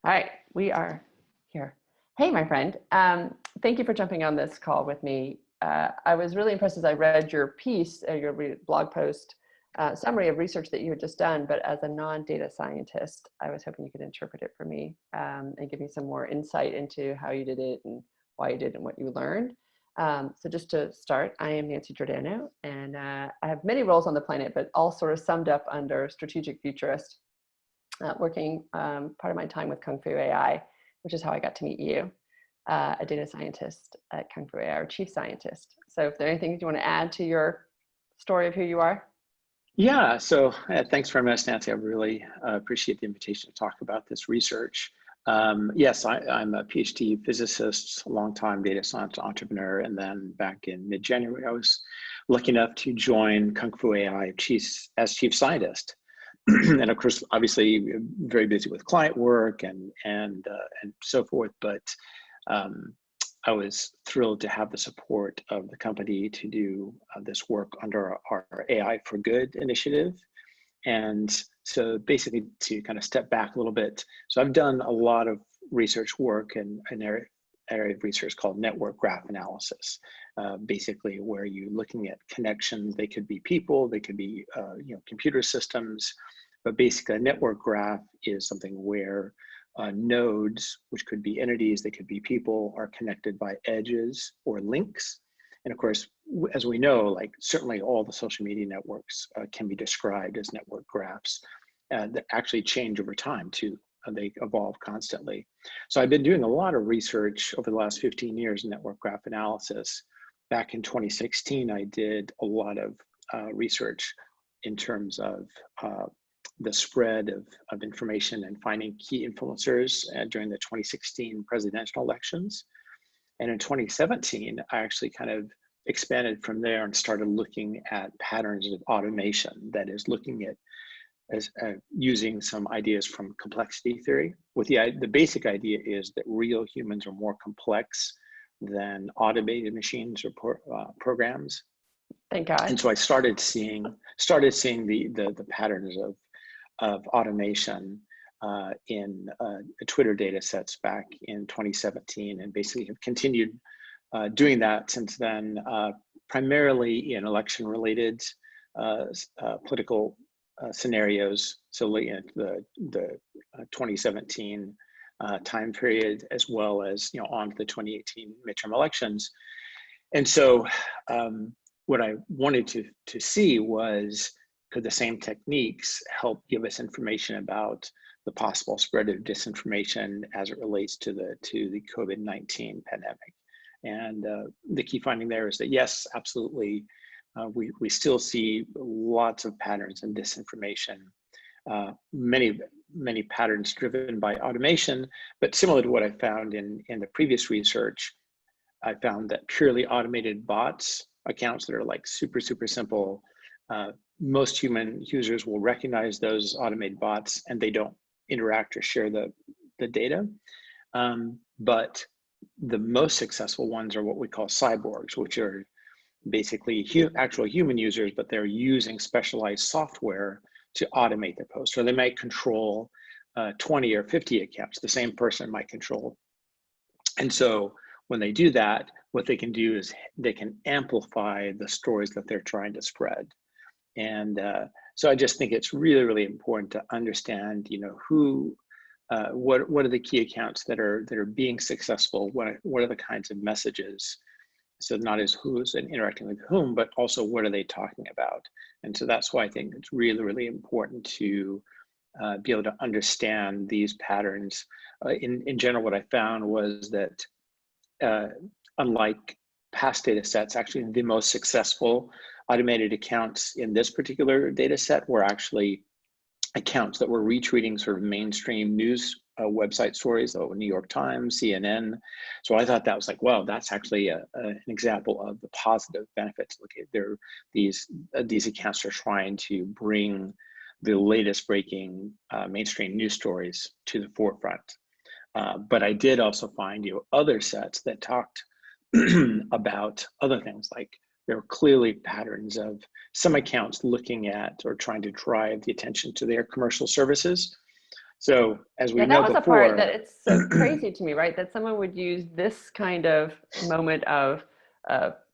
All right, we are here. Hey, my friend. Thank you for jumping on this call with me. I was really impressed as I read your piece, your blog post summary of research that you had just done, but as a non-data scientist, I was hoping you could interpret it for me and give me some more insight into how you did it and why you did it and what you learned. So just to start, I am Nancy Giordano, and I have many roles on the planet, but all sort of summed up under strategic futurist. Working part of my time with KUNGFUai, which is how I got to meet you, a data scientist at KUNGFUai, our chief scientist. So if there are anything you want to add to your story of who you are? Yeah, so thanks very much, Nancy. I really appreciate the invitation to talk about this research. Yes, I'm a PhD physicist, a long-time data science entrepreneur, and then back in mid-January, I was lucky enough to join KUNGFUai as chief scientist. And of course, obviously, very busy with client work and so forth. But I was thrilled to have the support of the company to do this work under our AI for Good initiative. And so basically, to kind of step back a little bit, so I've done a lot of research work in an area of research called network graph analysis. Basically, where you're looking at connections. They could be people, they could be computer systems, but basically a network graph is something where nodes, which could be entities, they could be people, are connected by edges or links. And of course, as we know, like certainly all the social media networks can be described as network graphs that actually change over time too. They evolve constantly. So I've been doing a lot of research over the last 15 years in network graph analysis. Back in 2016, I did a lot of research in terms of the spread of information and finding key influencers during the 2016 presidential elections. And in 2017, I actually kind of expanded from there and started looking at patterns of automation, that is looking at using some ideas from complexity theory. With the basic idea is that real humans are more complex than automated machines or programs. Thank God. And so I started seeing the patterns of automation in Twitter data sets back in 2017, and basically have continued doing that since then, primarily in election-related political scenarios, so late in the 2017 time period, as well as on to the 2018 midterm elections. And so what I wanted to see was, could the same techniques help give us information about the possible spread of disinformation as it relates to the COVID-19 pandemic? And the key finding there is that yes, absolutely, we still see lots of patterns in disinformation, many patterns driven by automation, but similar to what I found in the previous research, I found that purely automated bots, accounts that are like super simple, most human users will recognize those as automated bots, and they don't interact or share the data. But the most successful ones are what we call cyborgs, which are basically actual human users, but they're using specialized software to automate their posts. Or they might control 20 or 50 accounts, the same person might control. And so when they do that, what they can do is they can amplify the stories that they're trying to spread. And so I just think it's really important to understand, what are the key accounts that are being successful? What are the kinds of messages? So not as who's interacting with whom, but also what are they talking about? And so that's why I think it's really important to be able to understand these patterns. In general, what I found was that unlike past data sets, actually the most successful automated accounts in this particular data set were actually accounts that were retweeting sort of mainstream news website stories, so New York Times, CNN. So I thought that was like, wow, that's actually an example of the positive benefits. Look, these accounts are trying to bring the latest breaking mainstream news stories to the forefront. But I did also find other sets that talked about other things, like there were clearly patterns of some accounts looking at or trying to drive the attention to their commercial services. So as Yeah, we that know was a part that before, it's so crazy to me, right? That someone would use this kind of moment of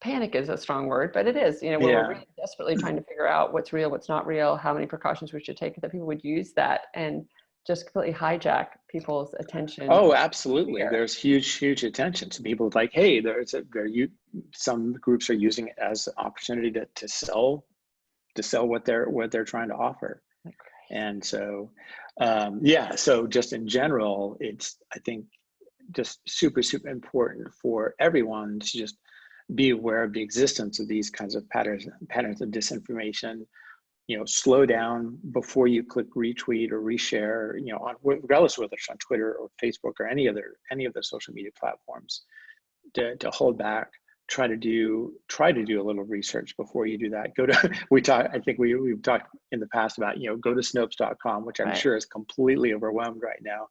panic is a strong word, but it is, you know, where we're yeah. really desperately trying to figure out what's real, what's not real, how many precautions we should take, that people would use that and just completely hijack people's attention Oh, or absolutely. fear. There's huge attention to people like, hey, some groups are using it as an opportunity to sell what they're trying to offer. Like crazy. And so, yeah, so just in general, it's, I think, just super important for everyone to just be aware of the existence of these kinds of patterns of disinformation. You know, slow down before you click retweet or reshare, you know, regardless of whether it's on Twitter or Facebook or any of the social media platforms, to hold back. Try to do a little research before you do that. I think we've talked in the past about, you know, go to Snopes.com, which I'm Right. sure is completely overwhelmed right now.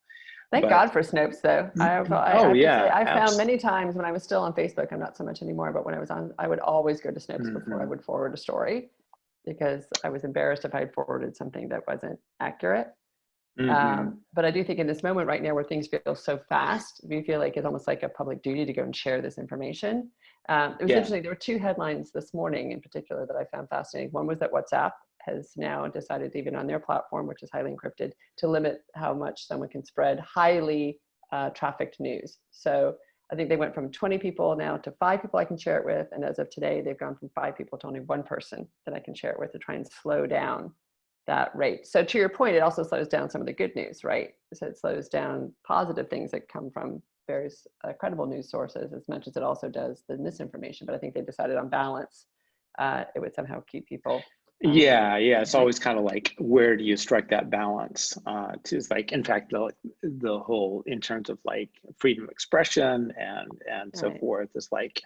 Thank But God for Snopes, though. I oh have to say, yeah, I found many times when I was still on Facebook, I'm not so much anymore, but when I was on, I would always go to Snopes before I mm-hmm. would forward a story because I was embarrassed if I had forwarded something that wasn't accurate. Mm-hmm. But I do think in this moment right now where things feel so fast, we feel like it's almost like a public duty to go and share this information. It was Yeah. interesting. There were two headlines this morning in particular that I found fascinating. One was that WhatsApp has now decided, even on their platform, which is highly encrypted, to limit how much someone can spread highly trafficked news. So I think they went from 20 people now to 5 people I can share it with. And as of today, they've gone from 5 people to only 1 person that I can share it with to try and slow down that rate. So to your point, it also slows down some of the good news, right? So it slows down positive things that come from various credible news sources as much as it also does the misinformation. But I think they decided on balance, it would somehow keep people. Yeah, it's Right. always kind of like, where do you strike that balance? To like, in fact, the whole, in terms of like freedom of expression and so Right. forth, is like,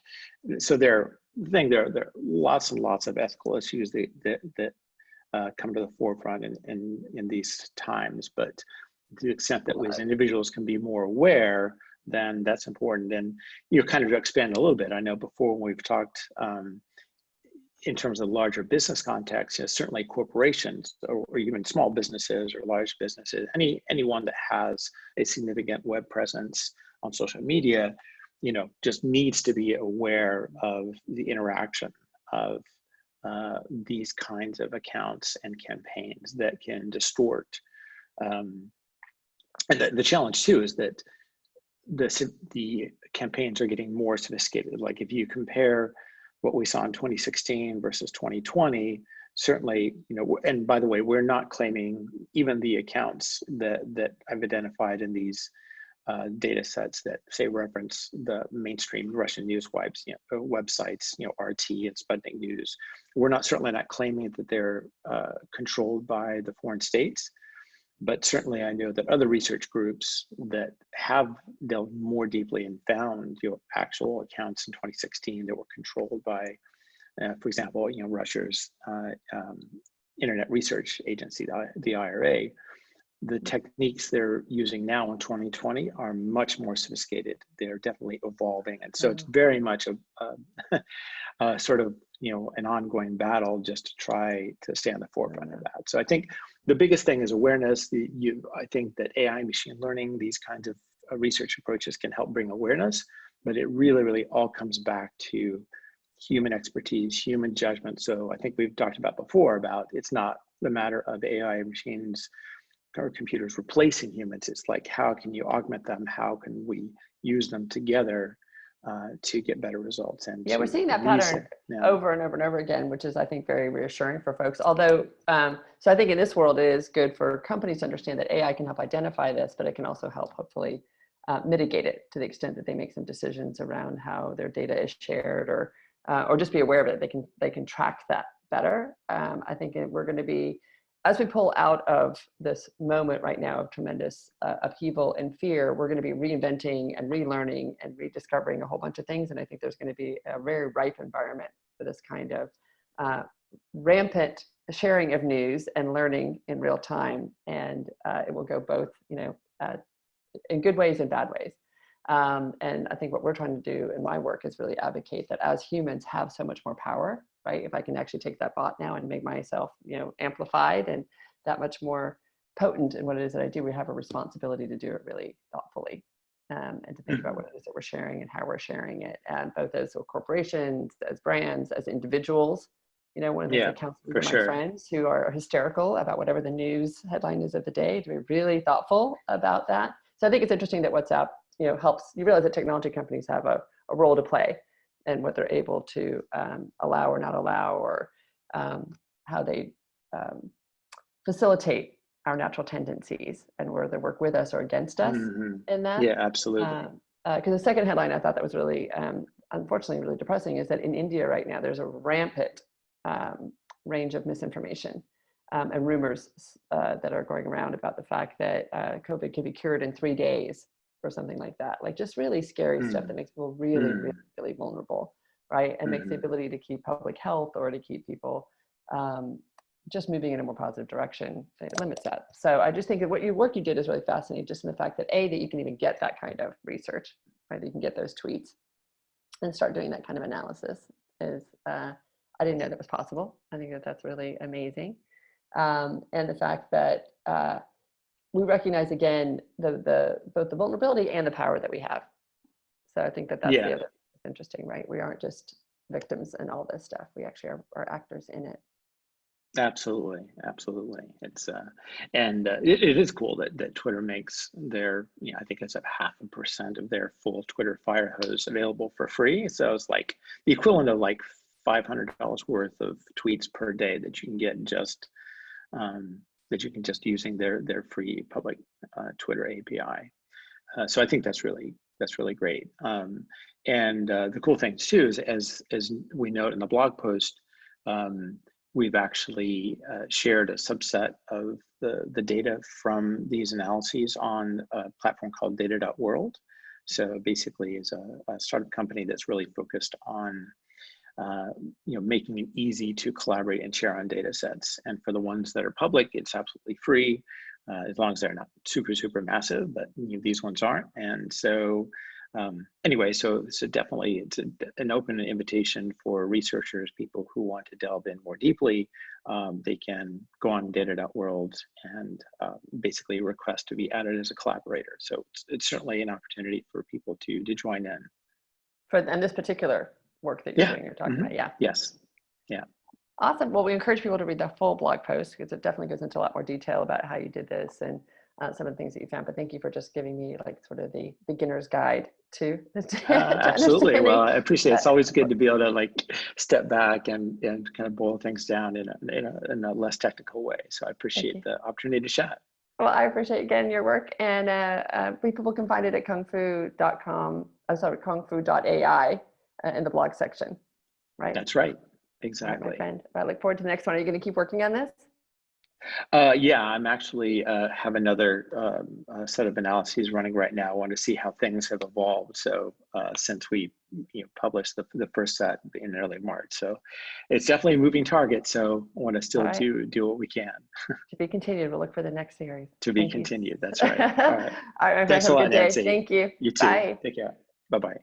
so there are lots and lots of ethical issues that come to the forefront in these times. But to the extent that we as individuals can be more aware, then that's important. And you kind of expand a little bit. I know before when we've talked. In terms of larger business context, you know, certainly corporations or even small businesses or large businesses, anyone that has a significant web presence on social media, you know, just needs to be aware of the interaction of these kinds of accounts and campaigns that can distort. And the challenge too is that the campaigns are getting more sophisticated. Like if you compare what we saw in 2016 versus 2020, certainly, you know, and by the way, we're not claiming even the accounts that I've identified in these data sets that say reference the mainstream Russian news websites, you know, RT and Sputnik News. We're certainly not claiming that they're controlled by the foreign states. But certainly I know that other research groups that have delved more deeply and found, you know, actual accounts in 2016 that were controlled by, for example, you know, Russia's Internet Research Agency, the IRA. The techniques they're using now in 2020 are much more sophisticated. They're definitely evolving. And so it's very much a sort of, you know, an ongoing battle just to try to stay on the forefront of that. So I think the biggest thing is awareness. I think that AI and machine learning, these kinds of research approaches can help bring awareness, but it really all comes back to human expertise, human judgment. So I think we've talked about before about it's not the matter of AI and machines or computers replacing humans. It's like, how can you augment them? How can we use them together to get better results and Yeah, we're to seeing that pattern reset? Yeah. over and over and over again, which is, I think, very reassuring for folks. Although, so I think in this world, it is good for companies to understand that AI can help identify this, but it can also help hopefully mitigate it to the extent that they make some decisions around how their data is shared, or just be aware of it. They can track that better. I think we're going to be, as we pull out of this moment right now of tremendous upheaval and fear, we're going to be reinventing and relearning and rediscovering a whole bunch of things. And I think there's going to be a very ripe environment for this kind of rampant sharing of news and learning in real time. And it will go both, you know, in good ways and bad ways. And I think what we're trying to do in my work is really advocate that as humans have so much more power, right? If I can actually take that bot now and make myself, you know, amplified and that much more potent in what it is that I do, we have a responsibility to do it really thoughtfully, and to think about what it is that we're sharing and how we're sharing it, both as corporations, as brands, as individuals. You know, one of the things that counts for my friends who are hysterical about whatever the news headline is of the day, to be really thoughtful about that. So I think it's interesting that WhatsApp, you know, helps. You realize that technology companies have a role to play and what they're able to allow or not allow, or how they facilitate our natural tendencies, and whether they work with us or against us in that. Yeah, absolutely. Because the second headline I thought that was really, unfortunately, really depressing, is that in India right now, there's a rampant range of misinformation and rumors that are going around about the fact that COVID can be cured in 3 days or something like that. Like, just really scary stuff that makes people really, really, really vulnerable, right? And makes the ability to keep public health or to keep people just moving in a more positive direction, it limits that. So I just think that what you did is really fascinating, just in the fact that that you can even get that kind of research, right? That you can get those tweets and start doing that kind of analysis is, I didn't know that was possible. I think that that's really amazing. And the fact that we recognize, again, both the vulnerability and the power that we have. So I think that that's the other interesting, right? We aren't just victims in all this stuff. We actually are actors in it. Absolutely, absolutely. It's it is cool that Twitter makes their, you know, I think it's at 0.5% of their full Twitter fire hose available for free. So it's like the equivalent of like $500 worth of tweets per day that you can get just using their free public Twitter API. So I think that's really great. And the cool thing too is, as we note in the blog post, we've actually shared a subset of the data from these analyses on a platform called data.world. So basically, is a startup company that's really focused on you know, making it easy to collaborate and share on data sets. And for the ones that are public, it's absolutely free, as long as they're not super massive, but you know, these ones aren't. And so anyway, so definitely it's an open invitation for researchers, people who want to delve in more deeply. They can go on data.world and basically request to be added as a collaborator. So it's certainly an opportunity for people to join in. And this particular work that you're doing, you're talking about, Yes, yeah. Awesome. Well, we encourage people to read the full blog post, because it definitely goes into a lot more detail about how you did this and some of the things that you found. But thank you for just giving me like sort of the beginner's guide to absolutely. Well, I appreciate it. It's always good to be able to like step back and kind of boil things down in a less technical way. So I appreciate the opportunity to chat. Well, I appreciate, again, your work, and people can find it at kungfu.com. I'm sorry, kungfu.ai in the blog section, right? That's right. Exactly. All right, my friend. I look forward to the next one. Are you going to keep working on this? Yeah, I'm actually have another set of analyses running right now. I want to see how things have evolved. So since we published the first set in early March, so it's definitely a moving target. So I want to still do what we can. To be continued. We'll look for the next series. To be continued. That's right. All right. All right. Thanks a lot, Nancy. Thank you. You too. Bye. Take care. Bye-bye.